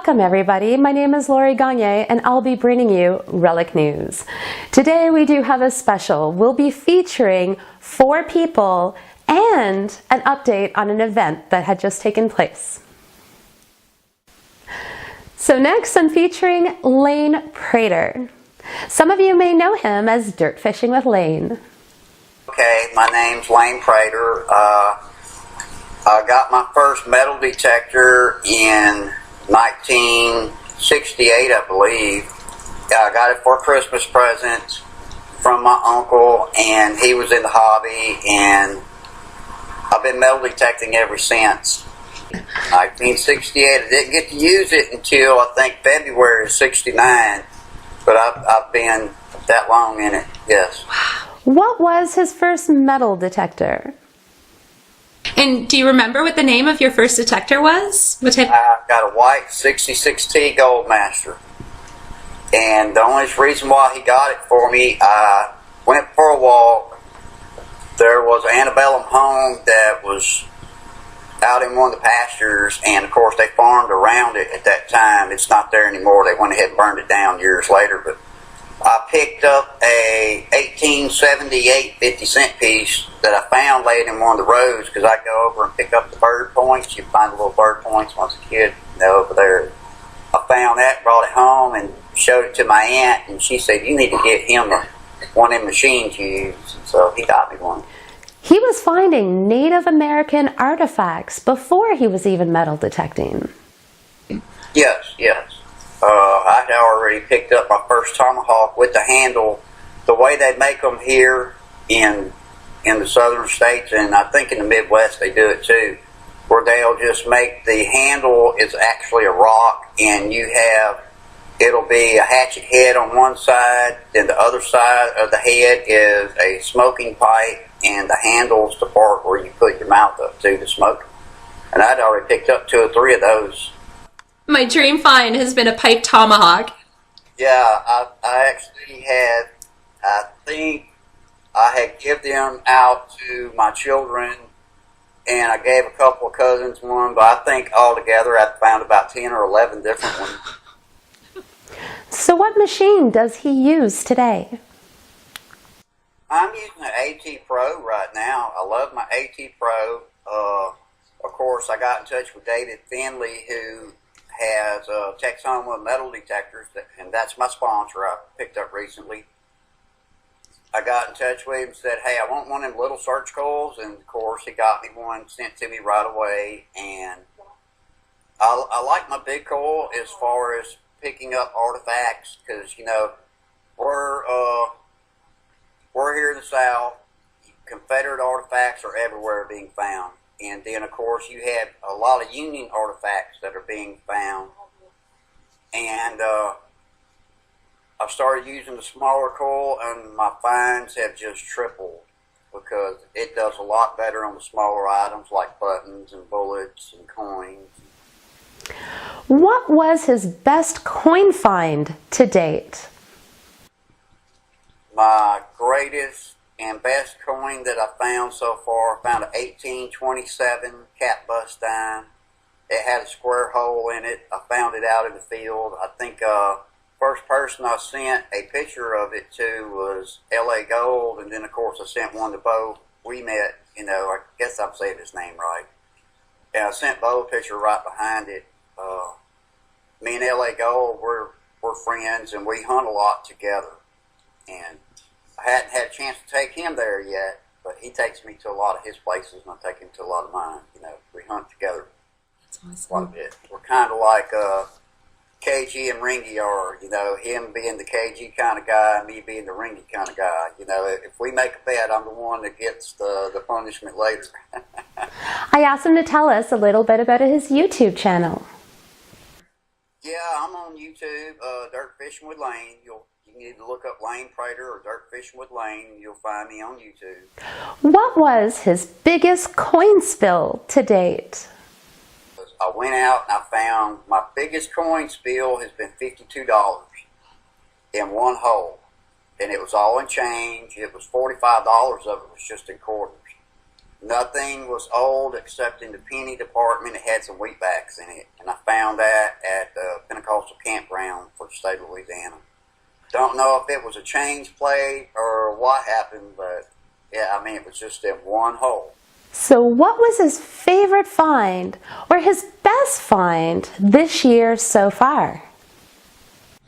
Welcome everybody, my name is Lori Gagne and I'll be bringing you Relic News. Today we do have a special. We'll be featuring 4 people and an update on an event that had just taken place. So next I'm featuring Lane Prater. Some of you may know him as Dirt Fishing with Lane. Okay, my name's Lane Prater. I got my first metal detector in 1968, I believe. I got it for a Christmas present from my uncle, and he was in the hobby, and I've been metal detecting ever since. 1968, I didn't get to use it until I think February of 69, but I've been that long in it, yes. What was his first metal detector? And do you remember what the name of your first detector was? I got a white 66T Goldmaster. And the only reason why he got it for me, I went for a walk. There was an antebellum home that was out in one of the pastures, and of course they farmed around it at that time. It's not there anymore. They went ahead and burned it down years later. But I picked up a 1878 50-cent piece that I found laying in one of the roads, because I go over and pick up the bird points. You find the little bird points once a kid, over there. I found that, brought it home, and showed it to my aunt, and she said, "You need to get him one of them machines you use." And so he got me one. He was finding Native American artifacts before he was even metal detecting. Yes. I had already picked up my first tomahawk with the handle, the way they make them here in the southern states, and I think in the Midwest they do it too, where they'll just make the handle is actually a rock, and it'll be a hatchet head on one side, then the other side of the head is a smoking pipe, and the handle's the part where you put your mouth up to smoke. And I'd already picked up 2 or 3 of those. My dream find has been a pipe tomahawk. Yeah, I actually had, I think I had given them out to my children, and I gave a couple of cousins one, but I think altogether I found about 10 or 11 different ones. So what machine does he use today? I'm using an AT Pro right now. I love my AT Pro. Of course, I got in touch with David Finley, who has Texoma metal detectors, and that's my sponsor I picked up recently. I got in touch with him and said, "Hey, I want one of them little search coils," and of course he got me one sent to me right away. And I like my big coil as far as picking up artifacts, because we're here in the South. Confederate artifacts are everywhere being found. And then, of course, you have a lot of Union artifacts that are being found. And I've started using the smaller coil, and my finds have just tripled, because it does a lot better on the smaller items like buttons and bullets and coins. What was his best coin find to date? My greatest and best coin that I found so far, I found an 1827 cat bust dime. It had a square hole in it. I found it out in the field. I think first person I sent a picture of it to was L.A. Gold, and then of course I sent one to Bo. We met, I guess I'm saying his name right. And I sent Bo a picture right behind it. Me and L.A. Gold, we're friends, and we hunt a lot together. And I hadn't had a chance to take him there yet, but he takes me to a lot of his places, and I take him to a lot of mine. We hunt together. That's awesome. Quite a bit. We're kind of like KG and Ringy are, him being the KG kind of guy, and me being the Ringy kind of guy. If we make a bet, I'm the one that gets the punishment later. I asked him to tell us a little bit about his YouTube channel. Yeah, I'm on YouTube, Dirt Fishing with Lane. You need to look up Lane Prater or Dirt Fishing with Lane. You'll find me on YouTube. What was his biggest coin spill to date? I went out and I found my biggest coin spill has been $52 in one hole. And it was all in change. It was $45 of it was just in quarters. Nothing was old except in the penny department. It had some wheatbacks in it, and I found that at the Pentecostal campground for the state of Louisiana. Don't know if it was a change plate or what happened, but yeah, I mean, it was just in one hole. So what was his favorite find or his best find this year so far?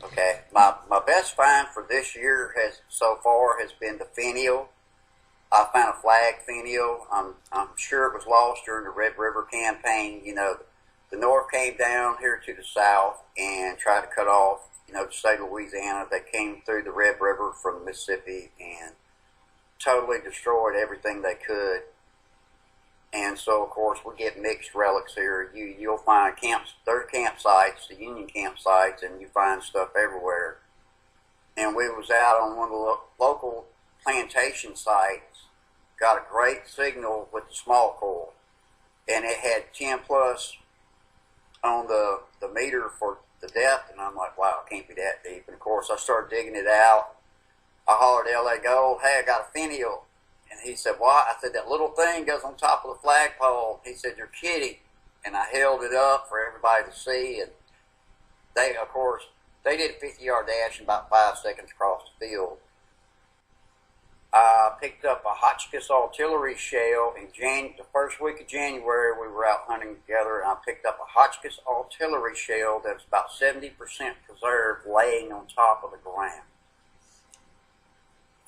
Okay, my best find for this year so far has been the finial. I found a flag finial. I'm sure it was lost during the Red River campaign. You know, the North came down here to the south and tried to cut off, you know, the state of Louisiana. They came through the Red River from Mississippi and totally destroyed everything they could. And so, of course, we get mixed relics here. You'll find there's campsites, the Union campsites, and you find stuff everywhere. And we was out on one of the local plantation sites, got a great signal with the small coil, and it had 10 plus on the meter for the depth, and I'm like, wow, it can't be that deep. And of course, I started digging it out. I hollered LA Gold, hey, I got a finial. And he said, what? I said, that little thing goes on top of the flagpole. He said, you're kidding. And I held it up for everybody to see, and they, of course, they did a 50-yard dash in about 5 seconds across the field. I picked up a Hotchkiss artillery shell in the first week of January. We were out hunting together, and I picked up a Hotchkiss artillery shell that was about 70% preserved, laying on top of the ground.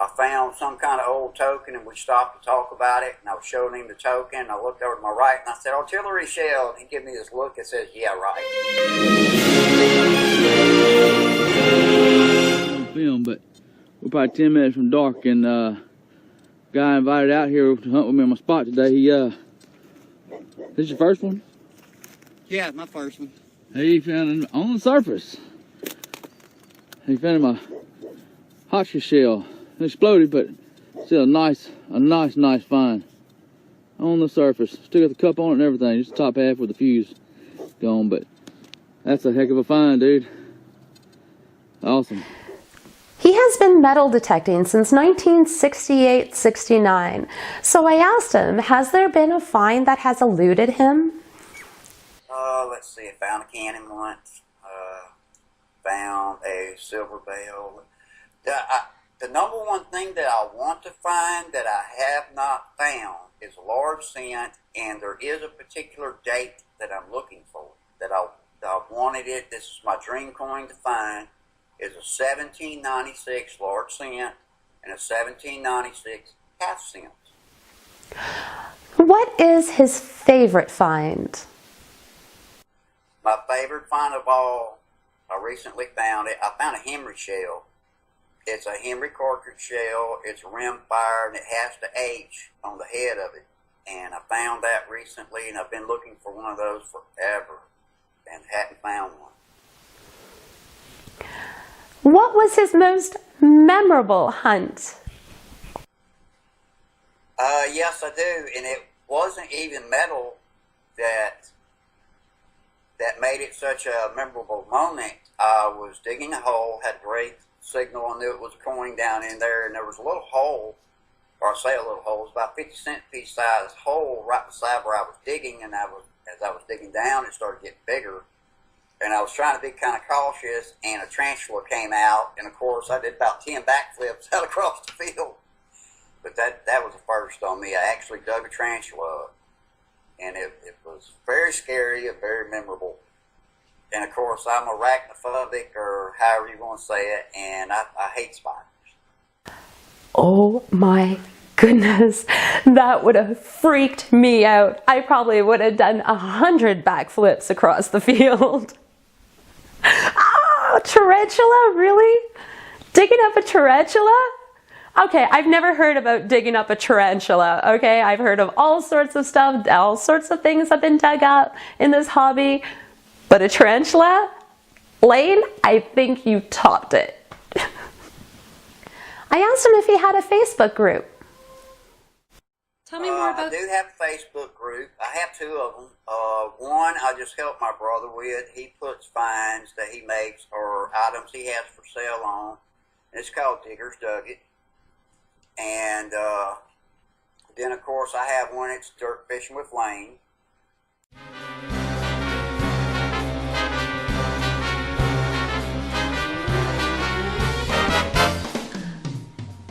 I found some kind of old token, and we stopped to talk about it, and I was showing him the token. I looked over to my right, and I said, artillery shell. And he gave me this look that says, yeah, right. Film, but we're probably 10 minutes from dark, and guy invited out here to hunt with me on my spot today. This your first one? Yeah, my first one. He found it on the surface. He found him a Hotchkiss shell. It exploded, but still a nice find on the surface. Still got the cup on it and everything, just the top half with the fuse gone, but that's a heck of a find, dude. Awesome. He has been metal detecting since 1968-69. So I asked him, has there been a find that has eluded him? Let's see, I found a cannon once. Found a silver bell. The number one thing that I want to find that I have not found is a large cent, and there is a particular date that I'm looking for, that I wanted it. This is my dream coin to find. Is a 1796 large cent and a 1796 half cent. What is his favorite find? My favorite find of all, I recently found it. I found a Henry shell. It's a Henry cartridge shell. It's rim fire, and it has the H on the head of it. And I found that recently, and I've been looking for one of those forever and hadn't found one. What was his most memorable hunt? Yes, I do, and it wasn't even metal that made it such a memorable moment. I was digging a hole, had a great signal, I knew it was a coin down in there, and there was a little hole, or I say a little hole, it was about 50-cent piece size hole right beside where I was digging, and as I was digging down, it started getting bigger. And I was trying to be kind of cautious, and a tarantula came out, and of course I did about 10 backflips out across the field. But that was a first on me. I actually dug a tarantula up, and it was very scary and very memorable. And of course I'm arachnophobic, or however you want to say it, and I hate spiders. Oh my goodness, that would have freaked me out. I probably would have done 100 backflips across the field. Oh, tarantula, really? Digging up a tarantula? Okay, I've never heard about digging up a tarantula, okay? I've heard of all sorts of stuff, all sorts of things have been dug up in this hobby, but a tarantula? Lane, I think you topped it. I asked him if he had a Facebook group. Tell me more about... I do have a Facebook group. I have two of them. One I just help my brother with. He puts finds that he makes or items he has for sale on. It's called Digger's Dug It. And Then, of course, I have one that's Dirt Fishing with Lane.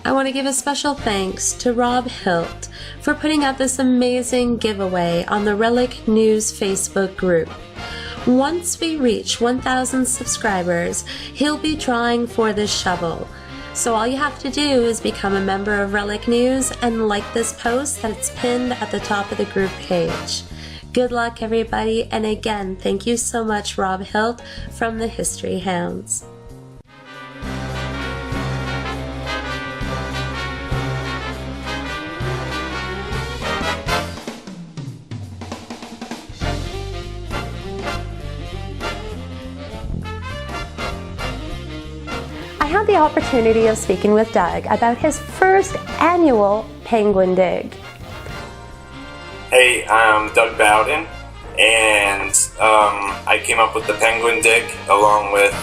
I want to give a special thanks to Rob Hilt for putting out this amazing giveaway on the Relic News Facebook group. Once we reach 1,000 subscribers, he'll be drawing for this shovel. So all you have to do is become a member of Relic News and like this post that's pinned at the top of the group page. Good luck, everybody, and again, thank you so much, Rob Hilt from the History Hounds. I had the opportunity of speaking with Doug about his first annual penguin dig. Hey, I'm Doug Bowden, and I came up with the penguin dig along with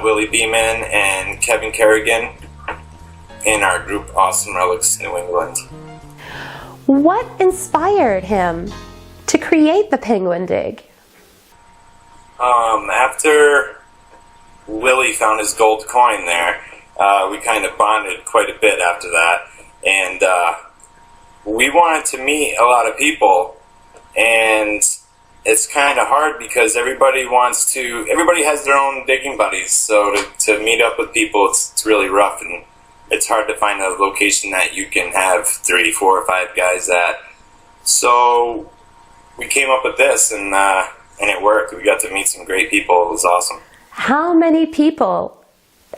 Willie Beeman and Kevin Kerrigan in our group Awesome Relics New England. What inspired him to create the penguin dig? After Willie found his gold coin there, we kind of bonded quite a bit after that, and we wanted to meet a lot of people, and it's kind of hard because everybody has their own digging buddies, so to meet up with people, it's really rough, and it's hard to find a location that you can have 3, 4, or 5 guys at. So we came up with this, and it worked. We got to meet some great people. It was awesome. How many people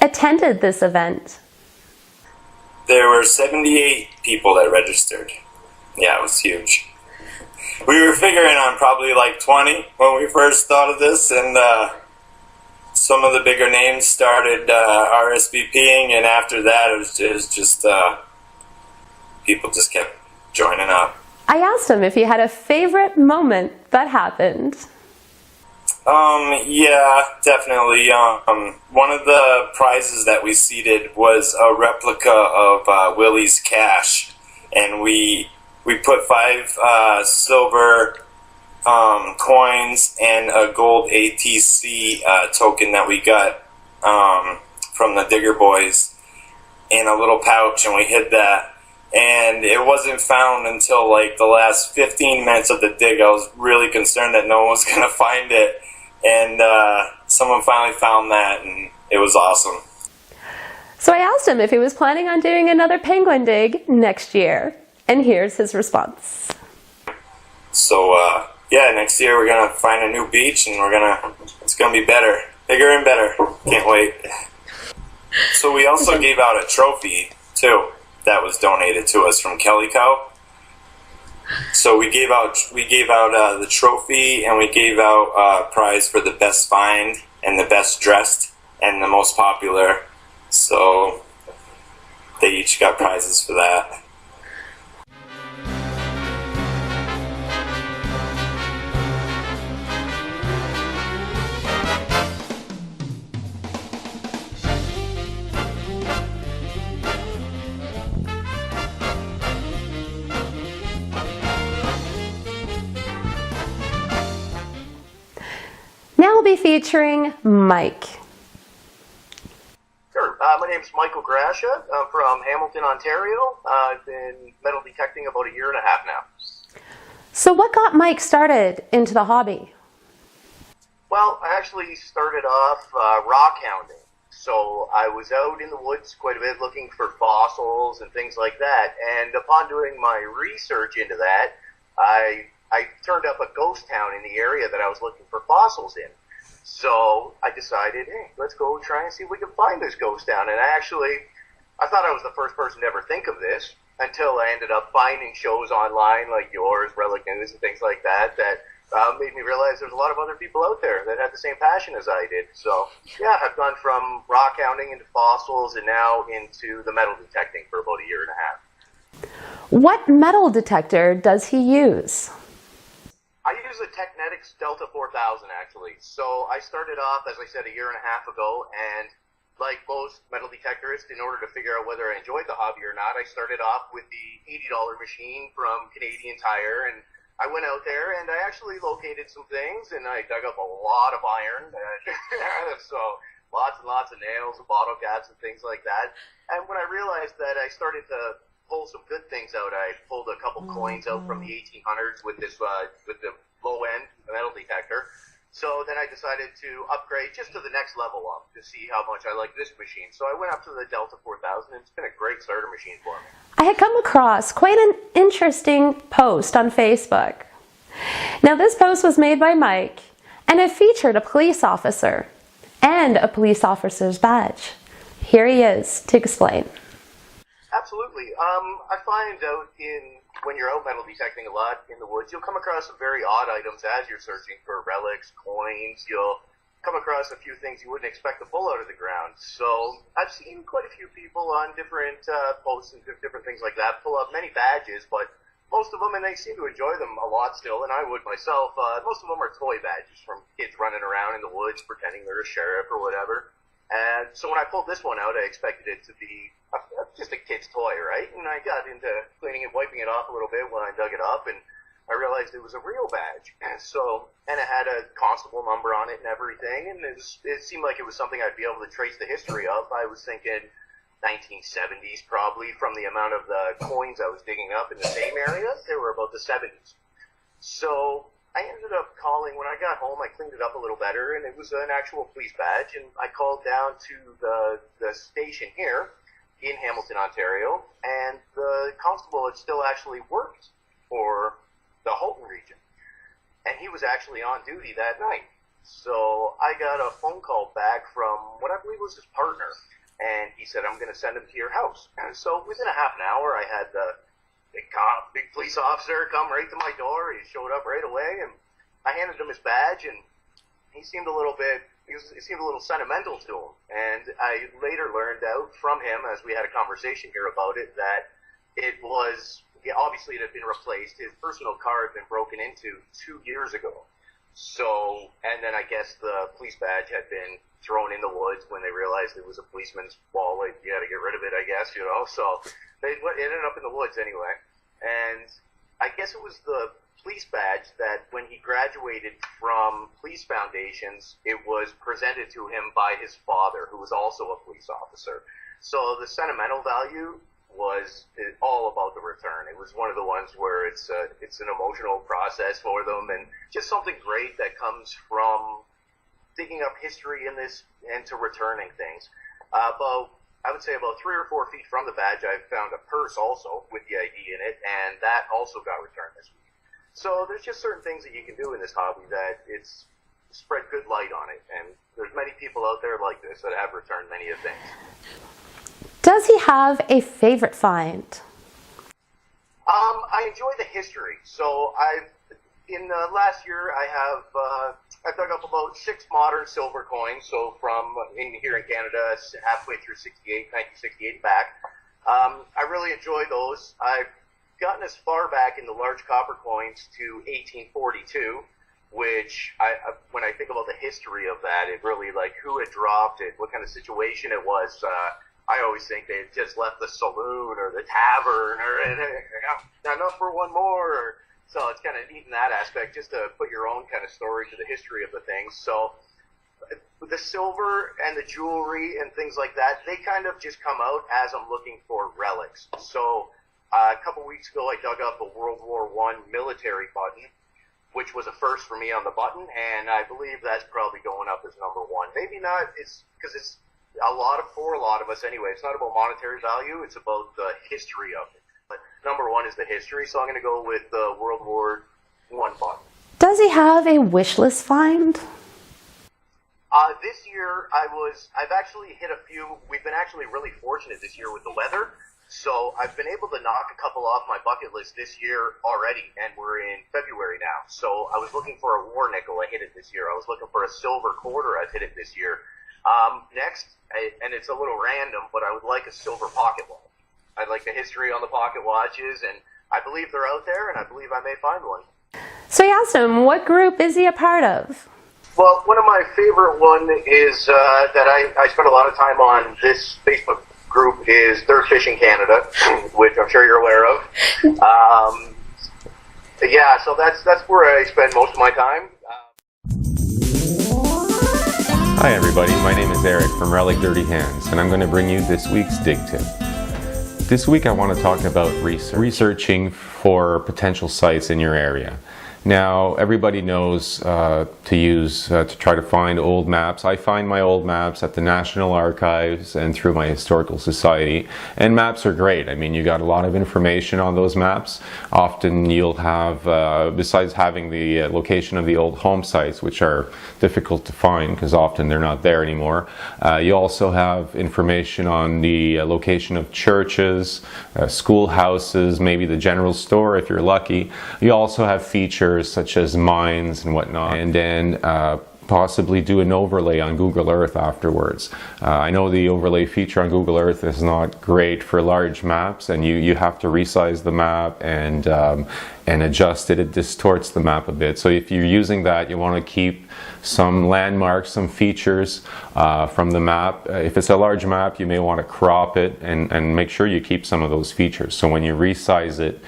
attended this event? There were 78 people that registered. Yeah, it was huge. We were figuring on probably like 20 when we first thought of this, and some of the bigger names started RSVPing, and after that it was just people just kept joining up. I asked him if he had a favorite moment that happened. Yeah, definitely. One of the prizes that we seeded was a replica of Willie's cash, and we put 5 silver coins and a gold ATC token that we got from the Digger Boys in a little pouch, and we hid that. And it wasn't found until like the last 15 minutes of the dig. I was really concerned that no one was going to find it. And someone finally found that, and it was awesome. So I asked him if he was planning on doing another penguin dig next year. And here's his response. So, yeah, next year we're going to find a new beach, and it's going to be better. Bigger and better. Can't wait. So we also gave out a trophy, too, that was donated to us from Kelly Cow. So we gave out the trophy, and we gave out a prize for the best find and the best dressed and the most popular. So they each got prizes for that. Now we'll be featuring Mike. Sure. My name's Michael Guarascia. I'm from Hamilton, Ontario. I've been metal detecting about 1.5 years now. So what got Mike started into the hobby? Well, I actually started off rock hounding. So I was out in the woods quite a bit looking for fossils and things like that. And upon doing my research into that, I turned up a ghost town in the area that I was looking for fossils in. So I decided, hey, let's go try and see if we can find this ghost town. And I thought I was the first person to ever think of this until I ended up finding shows online like yours, Relic News, and things like that made me realize there's a lot of other people out there that had the same passion as I did. So, yeah, I've gone from rock hounding into fossils and now into the metal detecting for about 1.5 years. What metal detector does he use? I use a Technetics Delta 4000, actually. So I started off, as I said, 1.5 years ago, and like most metal detectorists, in order to figure out whether I enjoyed the hobby or not, I started off with the $80 machine from Canadian Tire, and I went out there and I actually located some things, and I dug up a lot of iron, so lots and lots of nails and bottle caps and things like that. And when I realized that I started to pull some good things out, I pulled a couple coins out from the 1800s with this with the low end metal detector. So then I decided to upgrade just to the next level up to see how much I like this machine. So I went up to the Delta 4000, and it's been a great starter machine for me. I had come across quite an interesting post on Facebook. Now this post was made by Mike, and it featured a police officer and a police officer's badge. Here he is to explain. Absolutely. I find out when you're out metal detecting a lot in the woods, you'll come across some very odd items as you're searching for relics, coins. You'll come across a few things you wouldn't expect to pull out of the ground. So I've seen quite a few people on different posts and different things like that pull up many badges, but most of them, and they seem to enjoy them a lot still, and I would myself, most of them are toy badges from kids running around in the woods pretending they're a sheriff or whatever. And so when I pulled this one out, I expected it to be just a kid's toy, right? And I got into cleaning it, wiping it off a little bit when I dug it up, and I realized it was a real badge. And it had a constable number on it and everything, and it seemed like it was something I'd be able to trace the history of. I was thinking 1970s probably, from the amount of the coins I was digging up in the same area. They were about the 70s. So I ended up calling, when I got home, I cleaned it up a little better, and it was an actual police badge, and I called down to the station here in Hamilton, Ontario, and the constable had still actually worked for the Halton region, and he was actually on duty that night. So I got a phone call back from what I believe was his partner, and he said, I'm going to send him to your house. And so within a half an hour, I had the big police officer come right to my door. He showed up right away, and I handed him his badge, and he seemed a little sentimental to him. And I later learned out from him, as we had a conversation here about it, that it was, obviously it had been replaced. His personal car had been broken into 2 years ago. So, and then I guess the police badge had been thrown in the woods when they realized it was a policeman's wallet. You had to get rid of it, I guess, So it ended up in the woods anyway. And I guess it was the police badge that when he graduated from police foundations, it was presented to him by his father, who was also a police officer. So the sentimental value was all about the return. It was one of the ones where it's an emotional process for them, and just something great that comes from digging up history in this and to returning things. I would say about 3 or 4 feet from the badge, I found a purse also with the ID in it, and that also got returned this week. So there's just certain things that you can do in this hobby that it's spread good light on it, and there's many people out there like this that have returned many of things. Does he have a favorite find? I enjoy the history. So in the last year, I've dug up about 6 modern silver coins. So from here in Canada, halfway through 1968 back. I really enjoy those. I've gotten as far back in the large copper coins to 1842, which when I think about the history of that, it really, like, who had dropped it, what kind of situation it was. I always think they had just left the saloon or the tavern or enough for one more. So it's kind of neat in that aspect, just to put your own kind of story to the history of the things. So the silver and the jewelry and things like that, they kind of just come out as I'm looking for relics. So a couple weeks ago, I dug up a World War I military button, which was a first for me on the button, and I believe that's probably going up as number 1. Maybe not, it's because it's for a lot of us anyway. It's not about monetary value, it's about the history of it. But number 1 is the history, so I'm going to go with the World War I button. Does he have a wish list find? This year, I've actually hit a few. We've been actually really fortunate this year with the weather, so I've been able to knock a couple off my bucket list this year already, and we're in February now. So I was looking for a war nickel, I hit it this year. I was looking for a silver quarter, I've hit it this year. Next, and it's a little random, but I would like a silver pocket watch. I'd like the history on the pocket watches, and I believe they're out there, and I believe I may find one. So I asked him, what group is he a part of? Well, one of my favorite one is that I spend a lot of time on this Facebook group is Dirt Fishing Canada, which I'm sure you're aware of. Yeah, so that's where I spend most of my time. Hi everybody, my name is Eric from Relic Dirtyhands, and I'm going to bring you this week's Dig Tip. This week I want to talk about researching for potential sites in your area. Now, everybody knows to try to find old maps. I find my old maps at the National Archives and through my Historical Society. And maps are great. I mean, you got a lot of information on those maps. Often you'll have, besides having the location of the old home sites, which are difficult to find because often they're not there anymore, you also have information on the location of churches, schoolhouses, maybe the general store if you're lucky. You also have features such as mines and whatnot, and then possibly do an overlay on Google Earth afterwards. I know the overlay feature on Google Earth is not great for large maps, and you have to resize the map and adjust it. It distorts the map a bit. So if you're using that, you want to keep some landmarks, some features from the map. If it's a large map, you may want to crop it and make sure you keep some of those features. So when you resize it,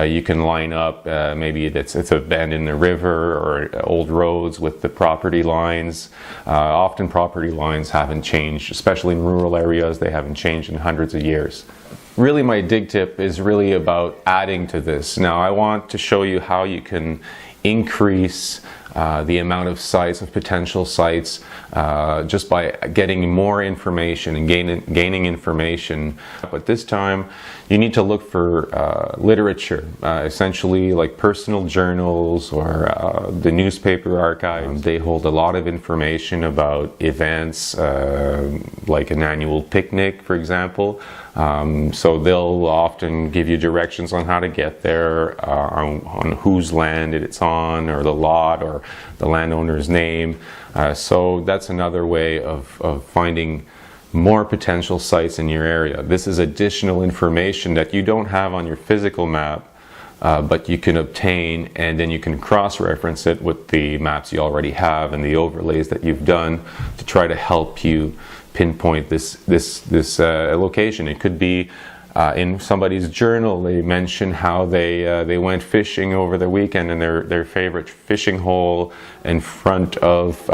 you can line up, maybe it's a bend in the river or old roads with the property lines. Often property lines haven't changed, especially in rural areas. They haven't changed in hundreds of years. Really, my dig tip is really about adding to this. Now, I want to show you how you can increase the amount of sites, of potential sites, just by getting more information and gaining information. But this time, you need to look for literature, essentially like personal journals or the newspaper archives. They hold a lot of information about events, like an annual picnic, for example. So they'll often give you directions on how to get there, on whose land it's on, or the lot, or the landowner's name. So that's another way of finding more potential sites in your area. This is additional information that you don't have on your physical map, but you can obtain, and then you can cross-reference it with the maps you already have and the overlays that you've done to try to help you pinpoint this location. It could be in somebody's journal. They mention how they went fishing over the weekend and their favorite fishing hole in front of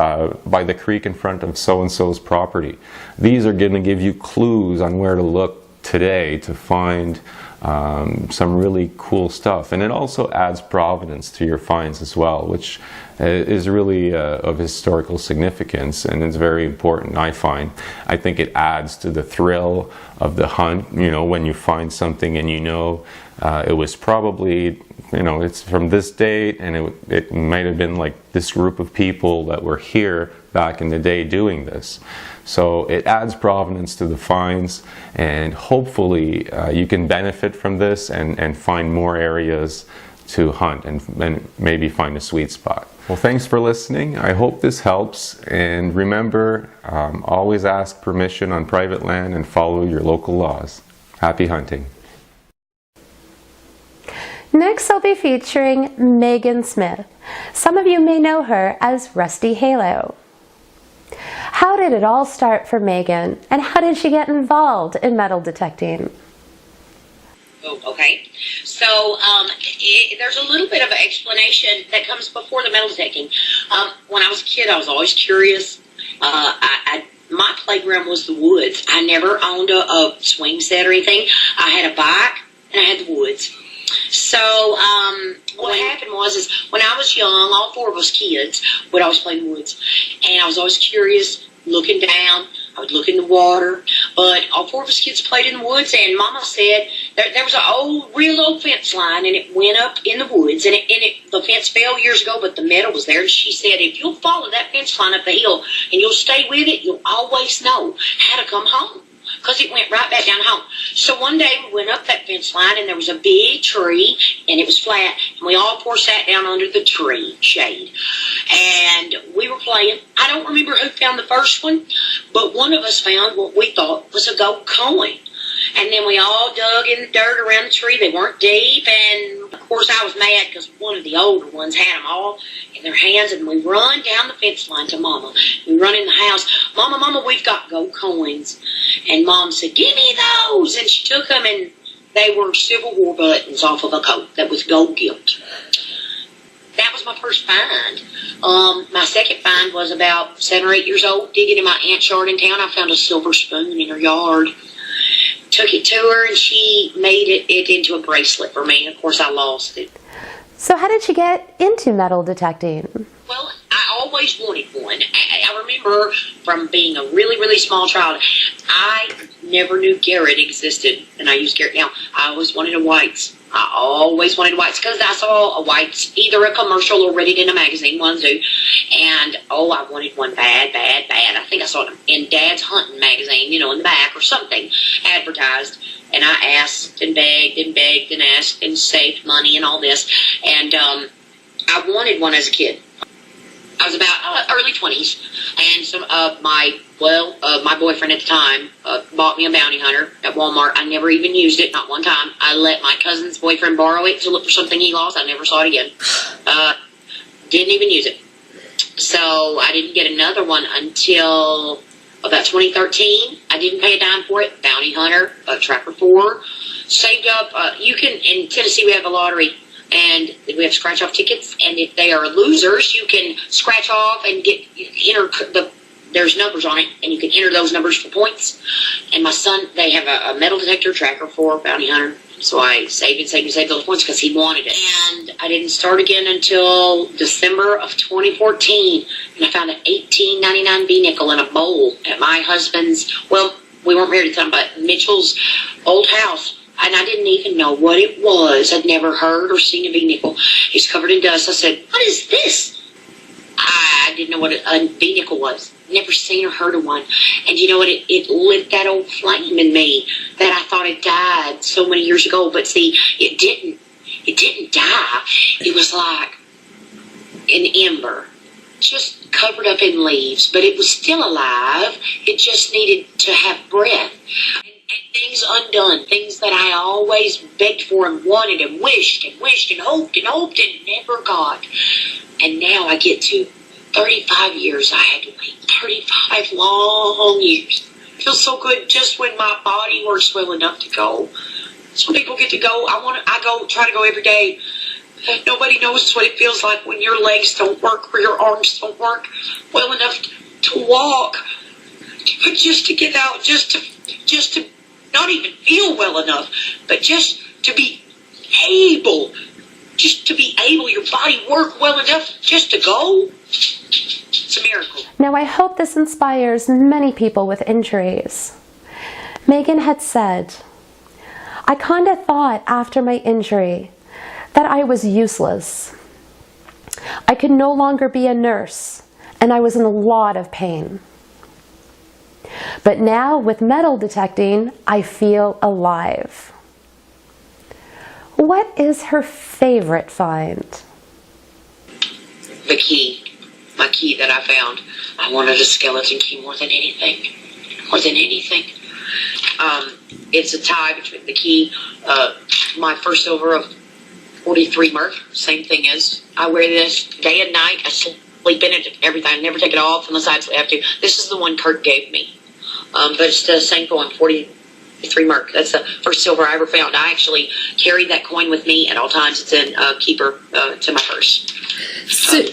by the creek in front of so-and-so's property. These are going to give you clues on where to look today to find some really cool stuff, and it also adds provenance to your finds as well, which is really of historical significance, and it's very important. I think it adds to the thrill of the hunt. You know, when you find something and you know it was probably, you know, it's from this date, and it might have been like this group of people that were here back in the day doing this. So it adds provenance to the finds, and hopefully you can benefit from this and find more areas to hunt and maybe find a sweet spot. Well, thanks for listening. I hope this helps, and remember, always ask permission on private land and follow your local laws. Happy hunting. Next, I'll be featuring Megan Smith. Some of you may know her as Rusty Halo. How did it all start for Megan, and how did she get involved in metal detecting? Oh, okay. So there's a little bit of an explanation that comes before the metal detecting. When I was a kid, I was always curious. My playground was the woods. I never owned a swing set or anything. I had a bike and I had the woods. So what happened was when I was young, all four of us kids would always play in the woods. And I was always curious, looking down. I would look in the water. But all four of us kids played in the woods, and Mama said there was an real old fence line, and it went up in the woods. And the fence fell years ago, but the metal was there. And she said, if you'll follow that fence line up the hill and you'll stay with it, you'll always know how to come home. Because it went right back down home. So one day we went up that fence line, and there was a big tree, and it was flat, and we all four sat down under the tree shade. And we were playing. I don't remember who found the first one, but one of us found what we thought was a gold coin. And then we all dug in the dirt around the tree. They weren't deep, and of course course, I was mad because one of the older ones had them all in their hands, and we run down the fence line to Mama. We run in the house. Mama, we've got gold coins. And Mom said, give me those. And she took them, and they were Civil War buttons off of a coat that was gold gilt. That was my first find. My second find was about 7 or 8 years old, digging in my aunt's yard in town. I found a silver spoon in her yard. Took it to her, and she made it into a bracelet for me. Of course, I lost it. So how did you get into metal detecting? Well, I always wanted one. I remember from being a really, really small child, I never knew Garrett existed, and I use Garrett now. I always wanted a Whites. I always wanted Whites because I saw a Whites, either a commercial or read it in a magazine, one do. And, I wanted one bad. I think I saw it in Dad's Hunting magazine, in the back or something, advertised. And I asked and begged and asked and saved money and all this. And I wanted one as a kid. I was about early 20s, and my boyfriend at the time bought me a bounty hunter at Walmart. I never even used it, not one time. I let my cousin's boyfriend borrow it to look for something he lost. I never saw it again. Didn't even use it. So I didn't get another one until about 2013. I didn't pay a dime for it. Bounty hunter, Tracker 4. Saved up. In Tennessee we have a lottery. And we have scratch-off tickets, and if they are losers, you can scratch off and there's numbers on it, and you can enter those numbers for points. And my son, they have a metal detector Tracker 4 bounty hunter, so I saved those points because he wanted it. And I didn't start again until December of 2014, and I found an $18.99 B-nickel in a bowl at my husband's, we weren't married at the time, but Mitchell's old house. And I didn't even know what it was. I'd never heard or seen a V-nickel. It's covered in dust. I said, what is this? I didn't know what a V-nickel was. Never seen or heard of one. And you know what? It lit that old flame in me that I thought had died so many years ago. But see, it didn't. It didn't die. It was like an ember, just covered up in leaves. But it was still alive. It just needed to have breath. And things undone, things that I always begged for and wanted and wished and hoped and never got. And now I get to 35 years. I had to wait 35 long years. It feels so good just when my body works well enough to go. Some people get to go. I try to go every day. Nobody knows what it feels like when your legs don't work or your arms don't work well enough to walk. But just to get out, just to not even feel well enough, but just to be able, your body work well enough just to go. It's a miracle. Now I hope this inspires many people with injuries. Megan had said, I kind of thought after my injury that I was useless. I could no longer be a nurse, and I was in a lot of pain. But now with metal detecting, I feel alive. What is her favorite find? The key. My key that I found. I wanted a skeleton key more than anything. It's a tie between the key, my first silver of 43 Merc. Same thing as I wear this day and night. I sleep in it, everything. I never take it off unless I absolutely have to. This is the one Kurt gave me. But it's the same coin, 43 Merc. That's the first silver I ever found. I actually carried that coin with me at all times. It's in a keeper to my purse.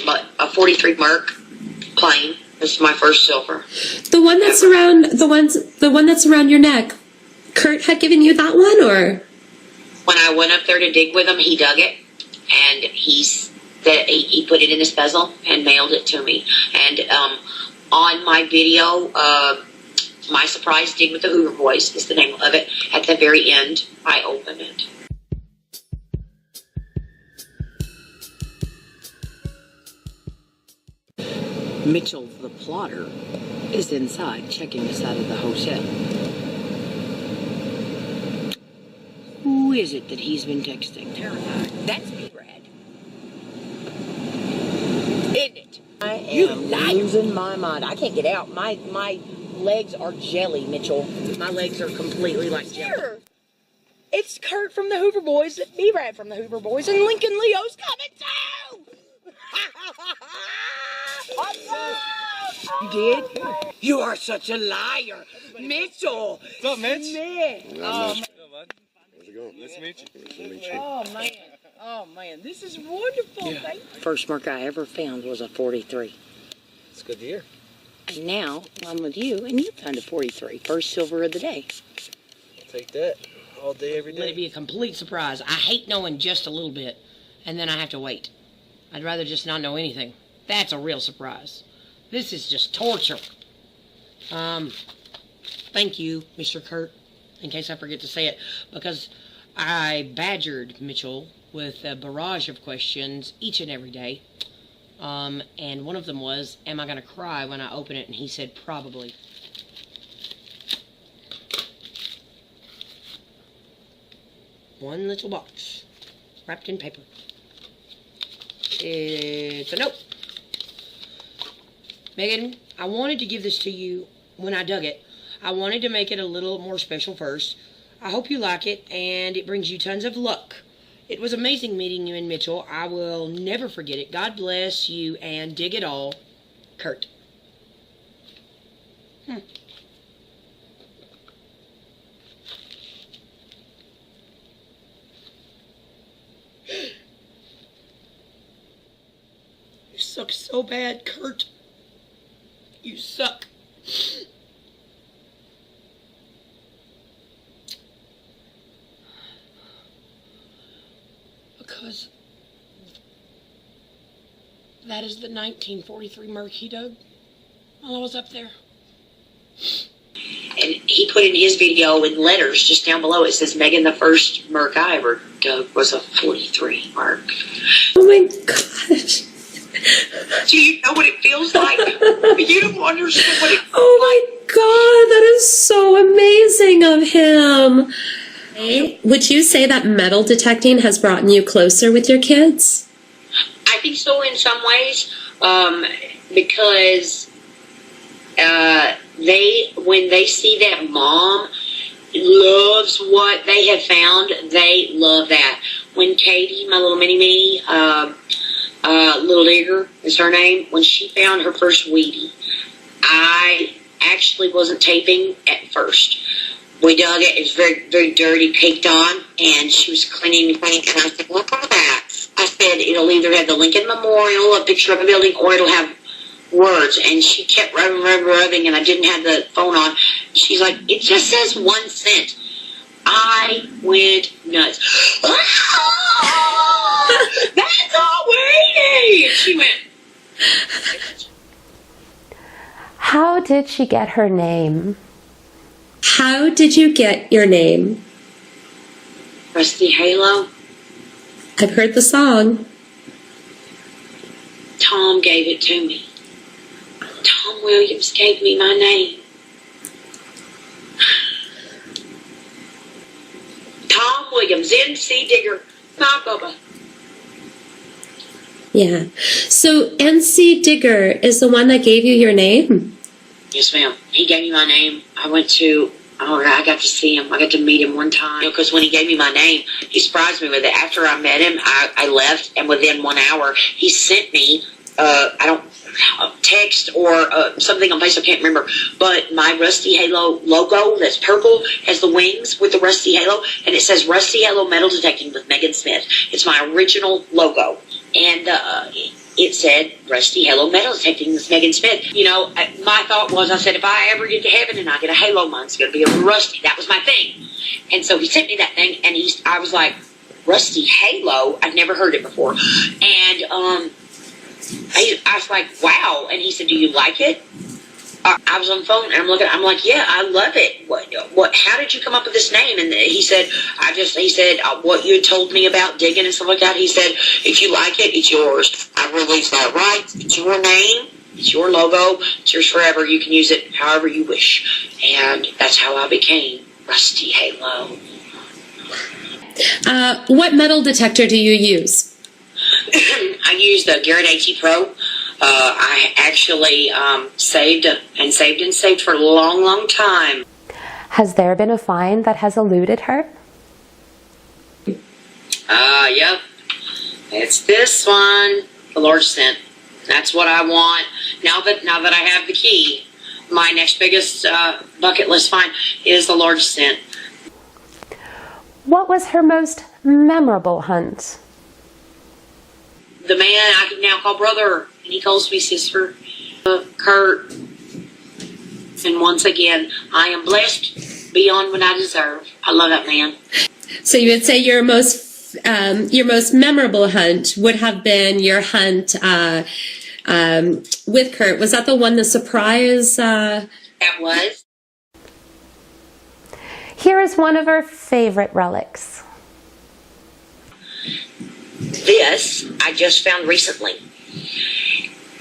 But a 43 Merc plain. This is my first silver. The one that's around your neck. Kurt had given you that one, or? When I went up there to dig with him, he dug it, and he put it in his bezel and mailed it to me. And on my video, My Surprise Dig with the Hoover Boys is the name of it. At the very end, I open it. Mitchell, the plotter, is inside checking us out of the hotel. Who is it that he's been texting? Terrified. That's me, Brad. Isn't it? I am losing my mind. I can't get out. My legs are jelly, Mitchell. My legs are completely like jelly. It's Kurt from the Hoover Boys, B-Rad from the Hoover Boys, and Lincoln Leo's coming too! You did? You are such a liar. Mitchell. What's up, Mitch? Man. How's it going? Nice to meet you. Nice to meet you. Oh, man. This is wonderful. Yeah. First mark I ever found was a 43. It's good to hear. And now I'm with you, and you found a 43. First silver of the day. I'll take that all day, every day. Let it be a complete surprise. I hate knowing just a little bit, and then I have to wait. I'd rather just not know anything. That's a real surprise. This is just torture. Thank you, Mr. Kurt, in case I forget to say it, because I badgered Mitchell with a barrage of questions each and every day. And one of them was, am I going to cry when I open it? And he said, probably. One little box, wrapped in paper. It's a note. Megan, I wanted to give this to you when I dug it. I wanted to make it a little more special first. I hope you like it, and it brings you tons of luck. It was amazing meeting you and Mitchell. I will never forget it. God bless you, and dig it all. Kurt. You suck so bad, Kurt. You suck. Because that is the 1943 Merc he dug while I was up there. And he put in his video in letters just down below. It says, Megan, the first Merc I ever dug was a 43 Merc. Oh my gosh. Do you know what it feels like? You don't understand what it feels Oh my God, that is so amazing of him. Would you say that metal detecting has brought you closer with your kids? I think so in some ways, because when they see that mom loves what they have found, they love that. When Katie, my little mini-me, Little Digger is her name, when she found her first Wheatie, I actually wasn't taping at first. We dug it. It was very, very dirty, caked on, and she was cleaning, and I said, look at that. I said, it'll either have the Lincoln Memorial, a picture of a building, or it'll have words. And she kept rubbing, and I didn't have the phone on. She's like, it just says 1 cent. I went nuts. Ah, that's all we need. She went. How did she get her name? How did you get your name? Rusty Halo. I've heard the song. Tom gave it to me. Tom Williams gave me my name. Tom Williams, NC Digger, my Bubba. Yeah. So NC Digger is the one that gave you your name? Yes, ma'am. He gave me my name. I got to see him. I got to meet him one time. Because when he gave me my name, he surprised me with it. After I met him, I left, and within 1 hour, he sent me, text or something on Facebook, I can't remember, but my Rusty Halo logo that's purple has the wings with the Rusty Halo, and it says Rusty Halo Metal Detecting with Megan Smith. It's my original logo. And it said Rusty Halo Metal Detecting with Megan Smith. You know, my thought was, I said, if I ever get to heaven and I get a halo, mine's going to be a Rusty. That was my thing. And so he sent me that thing, and I was like, Rusty Halo? I'd never heard it before. And I was like, wow. And he said, do you like it? I was on the phone, and I'm like, yeah, I love it. What? How did you come up with this name? And he said, what you had told me about digging and stuff like that. He said, if you like it, it's yours. I released that rights. It's your name. It's your logo. It's yours forever. You can use it however you wish. And that's how I became Rusty Halo. What metal detector do you use? I use the Garrett AT Pro. I actually saved for a long, long time. Has there been a find that has eluded her? Yep. It's this one, the large cent. That's what I want. Now that I have the key, my next biggest bucket list find is the large cent. What was her most memorable hunt? The man I can now call brother, and he calls me sister, Kurt. And once again, I am blessed beyond what I deserve. I love that man. So you would say your most memorable hunt would have been your hunt with Kurt. Was that the one, the surprise? That was. Here is one of her favorite relics. This I just found recently.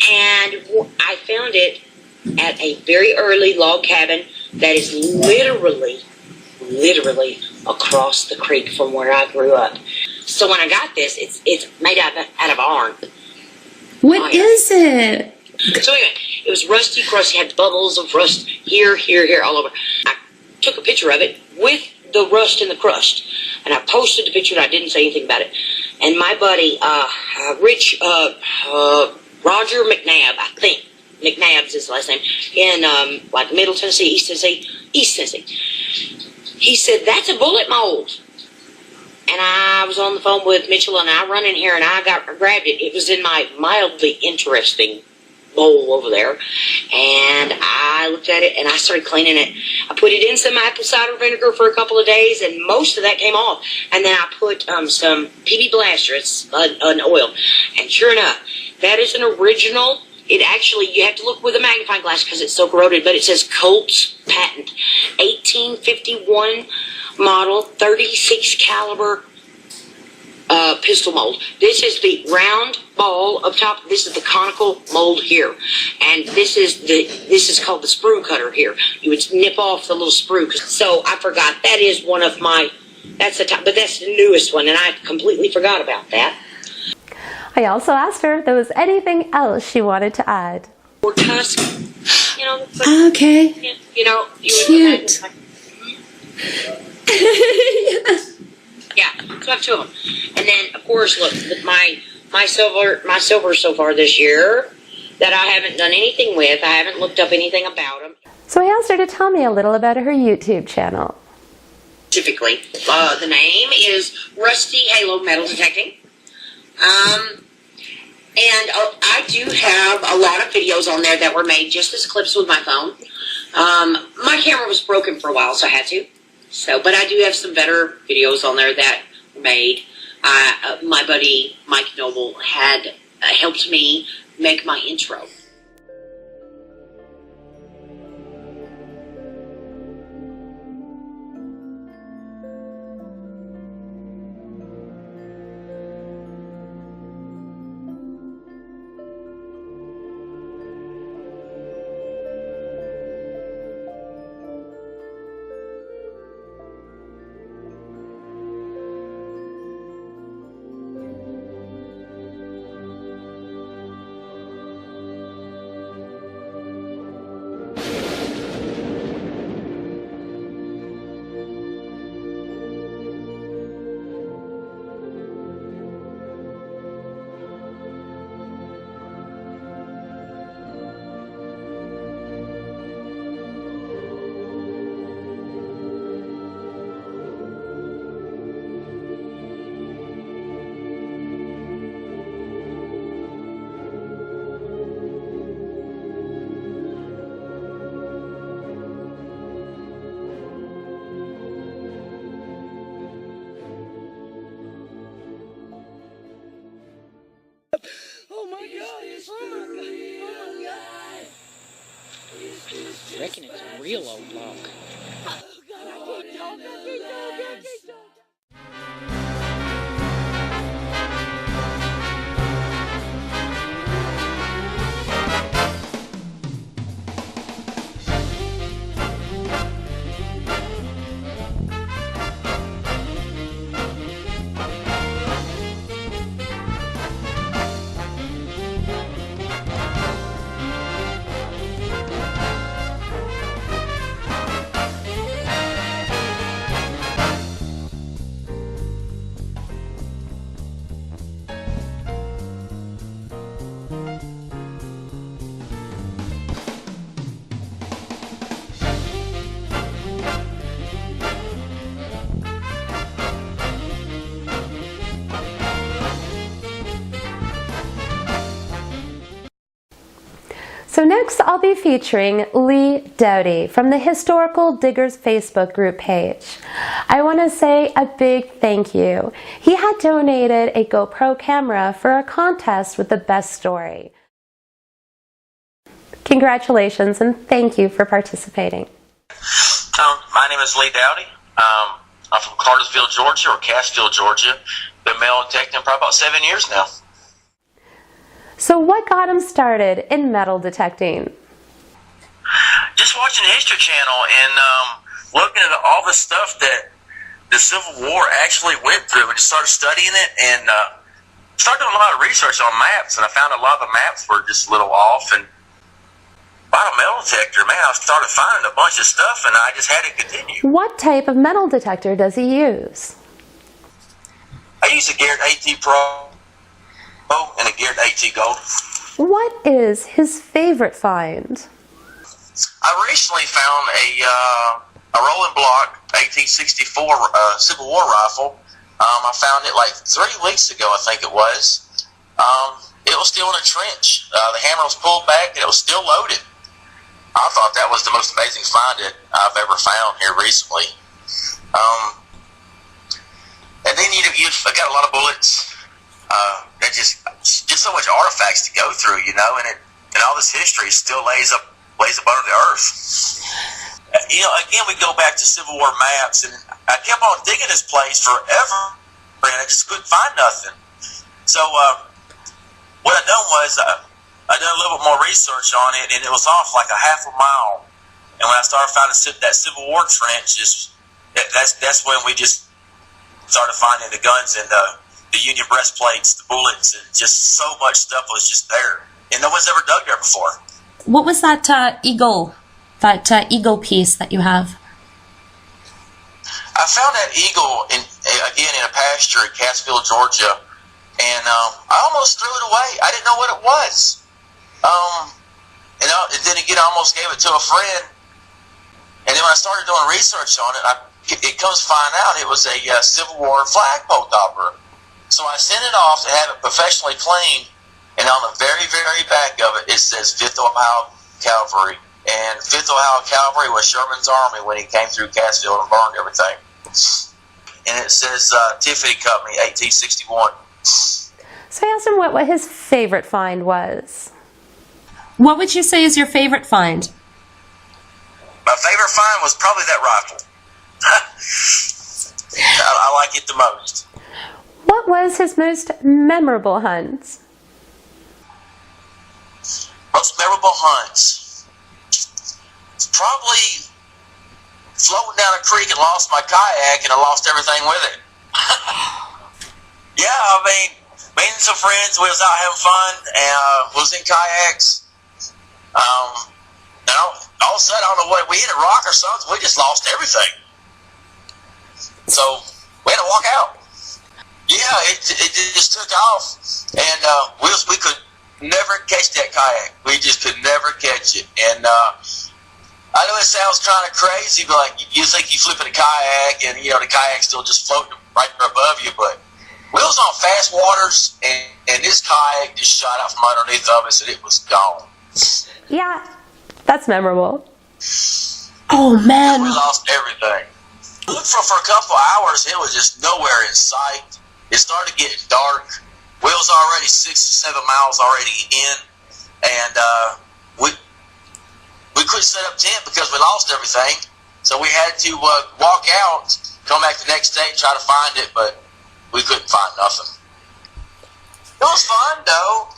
And I found it at a very early log cabin that is literally across the creek from where I grew up. So when I got this, it's made out of iron. What is it? So anyway, it was rusty, crusty, had bubbles of rust here, all over. I took a picture of it with the rust and the crust, and I posted the picture and I didn't say anything about it. And my buddy, Roger McNabb, I think, McNabb's his last name, in like Middle Tennessee, East Tennessee. He said, that's a bullet mold. And I was on the phone with Mitchell, and I run in here, and I grabbed it. It was in my mildly interesting bowl over there. And I looked at it, and I started cleaning it. I put it in some apple cider vinegar for a couple of days, and most of that came off. And then I put some PB Blaster, it's an oil. And sure enough, that is an original. It actually, you have to look with a magnifying glass because it's so corroded, but it says Colt's patent. 1851 model, 36 caliber pistol mold. This is the round ball up top. This is the conical mold here. And this is called the sprue cutter here. You would nip off the little sprue. So I forgot. That is one of my, that's the top, but that's the newest one, and I completely forgot about that. I also asked her if there was anything else she wanted to add. Or tusk, you know. Like, okay. You know. Cute. Yeah, so I have two of them. And then, of course, look, my silver so far this year that I haven't done anything with. I haven't looked up anything about them. So I asked her to tell me a little about her YouTube channel. Specifically, the name is Rusty Halo Metal Detecting. And I do have a lot of videos on there that were made just as clips with my phone. My camera was broken for a while, so I had to. But I do have some better videos on there that were made. My buddy Mike Noble had helped me make my intro. Oh my god! Oh my god! Oh my god! I reckon it's a real old log. Oh god, I can't talk, I can't talk. So next I'll be featuring Lee Dowdy from the Historical Diggers Facebook group page. I want to say a big thank you. He had donated a GoPro camera for a contest with the best story. Congratulations and thank you for participating. My name is Lee Dowdy. I'm from Cartersville, Georgia, or Cassville, Georgia. Been metal detecting for about 7 years now. So what got him started in metal detecting? Just watching the History Channel and looking at all the stuff that the Civil War actually went through, and just started studying it and started doing a lot of research on maps. And I found a lot of the maps were just a little off. And by a metal detector, man, I started finding a bunch of stuff, and I just had to continue. What type of metal detector does he use? I use a Garrett AT Pro and a Garrett AT Gold. What is his favorite find? I recently found a rolling block AT-64 Civil War rifle. I found it like 3 weeks ago, I think it was. It was still in a trench. The hammer was pulled back and it was still loaded. I thought that was the most amazing find that I've ever found here recently. And then I got a lot of bullets. That just so much artifacts to go through, you know, and all this history still lays up under the earth. You know, again, we go back to Civil War maps, and I kept on digging this place forever, and I just couldn't find nothing. So what I done was I done a little bit more research on it, and it was off like a half a mile. And when I started finding that Civil War trench, that's when we just started finding the guns and the Union breastplates, the bullets, and just so much stuff was just there. And no one's ever dug there before. What was that eagle piece that you have? I found that eagle in a pasture in Cassville, Georgia, and I almost threw it away. I didn't know what it was. And then again, I almost gave it to a friend. And then when I started doing research on it, it comes to find out it was a Civil War flagpole topper. So I sent it off to have it professionally cleaned, and on the very, very back of it, it says 5th Ohio Cavalry. And 5th Ohio Cavalry was Sherman's army when he came through Cassville and burned everything. And it says Tiffany Company, 1861. So I asked him what his favorite find was. What would you say is your favorite find? My favorite find was probably that rifle. I like it the most. What was his most memorable hunt? Most memorable hunts? Probably floating down a creek and lost my kayak, and I lost everything with it. Yeah, I mean, me and some friends, we was out having fun, and was in kayaks. And all of a sudden, I don't know what, we hit a rock or something, we just lost everything. So, we had to walk out. Yeah, it just took off, and we could never catch that kayak. We just could never catch it. And I know it sounds kind of crazy, but like you think you flipping a kayak, and you know the kayak's still just floating right there above you. But we was on fast waters, and this kayak just shot out from underneath of us, and it was gone. Yeah, that's memorable. Oh man, we lost everything. We looked for a couple hours. It was just nowhere in sight. It started getting dark. We was already 6 or 7 miles already in, and we couldn't set up tent because we lost everything. So we had to walk out, come back the next day, and try to find it, but we couldn't find nothing. It was fun, though.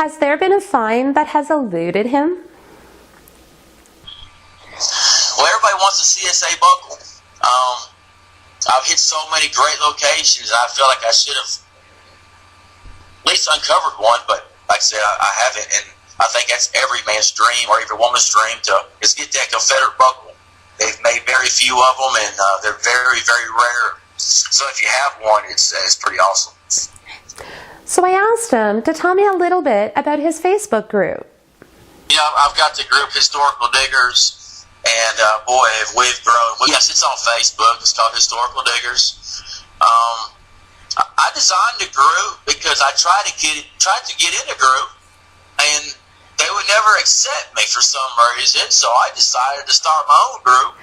Has there been a find that has eluded him? Well, everybody wants a CSA buckle. I've hit so many great locations, and I feel like I should have at least uncovered one, but like I said, I haven't, and I think that's every man's dream or every woman's dream is get that Confederate buckle. They've made very few of them, and they're very, very rare. So if you have one, it's pretty awesome. So I asked him to tell me a little bit about his Facebook group. Yeah, I've got the group Historical Diggers. And boy, we've grown. Well, yes, it's on Facebook. It's called Historical Diggers. I designed the group because I tried to get in the group, and they would never accept me for some reason, so I decided to start my own group.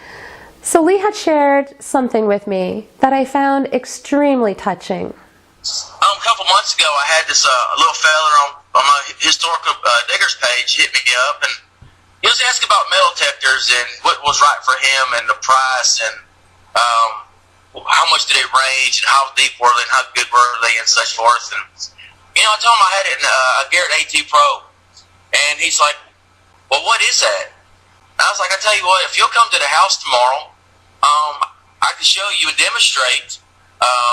So Lee had shared something with me that I found extremely touching. A couple months ago, I had this little fella on my historical diggers page hit me up, and he was asking about metal detectors and what was right for him and the price and how much did they range and how deep were they and how good were they and such forth. And I told him I had it in a Garrett AT Pro, and he's like, "Well, what is that?" And I was like, "I tell you what, if you'll come to the house tomorrow, I can show you and demonstrate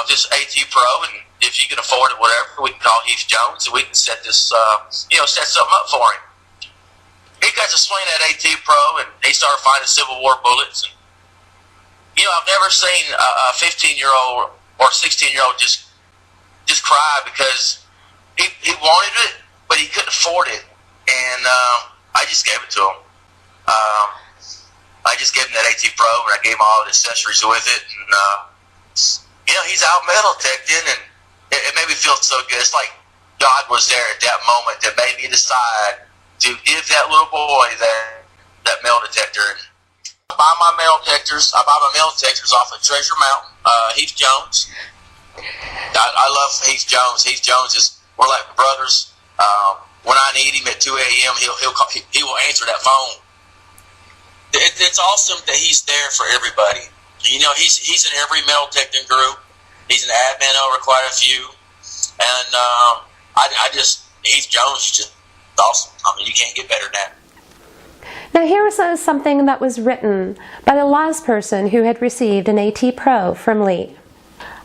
this AT Pro, and if you can afford it, whatever, we can call Heath Jones and we can set this, set something up for him." He got to swing that AT Pro, and he started finding Civil War bullets. And I've never seen a 15-year-old or 16-year-old just cry because he wanted it, but he couldn't afford it, and I just gave it to him. I just gave him that AT Pro, and I gave him all the accessories with it, and he's out metal detecting, and it made me feel so good. It's like God was there at that moment that made me decide to give that little boy that metal detector. I buy my metal detectors off of Treasure Mountain, Heath Jones. I love Heath Jones. Heath Jones we're like brothers. When I need him at 2 a.m., he will answer that phone. It's awesome that he's there for everybody. He's in every metal detecting group. He's an admin over quite a few, and Heath Jones is just awesome. I mean, you can't get better than that. Now here was something that was written by the last person who had received an AT Pro from Lee.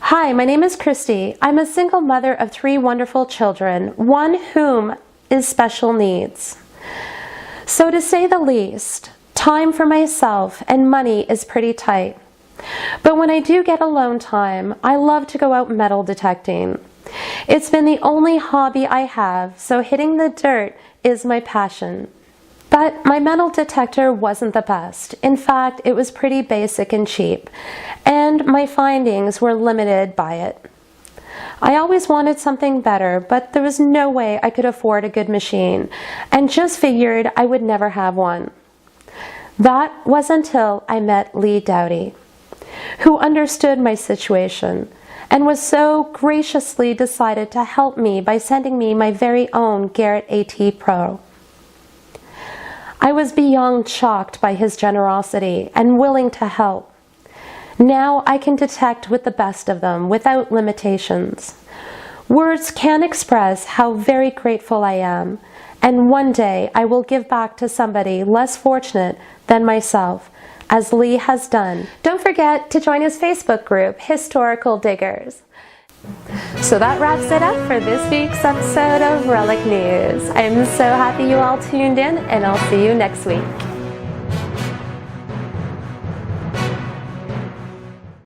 "Hi, my name is Christy. I'm a single mother of 3 wonderful children, one whom is special needs. So to say the least, time for myself and money is pretty tight. But when I do get alone time, I love to go out metal detecting. It's been the only hobby I have, so hitting the dirt is my passion. But my metal detector wasn't the best. In fact, it was pretty basic and cheap, and my findings were limited by it. I always wanted something better, but there was no way I could afford a good machine, and just figured I would never have one. That was until I met Lee Dowdy, who understood my situation and was so graciously decided to help me by sending me my very own Garrett AT Pro. I was beyond shocked by his generosity and willing to help. Now I can detect with the best of them without limitations. Words can't express how very grateful I am, and one day I will give back to somebody less fortunate than myself, as Lee has done. Don't forget to join his Facebook group, Historical Diggers. So that wraps it up for this week's episode of Relic News. I'm so happy you all tuned in, and I'll see you next week.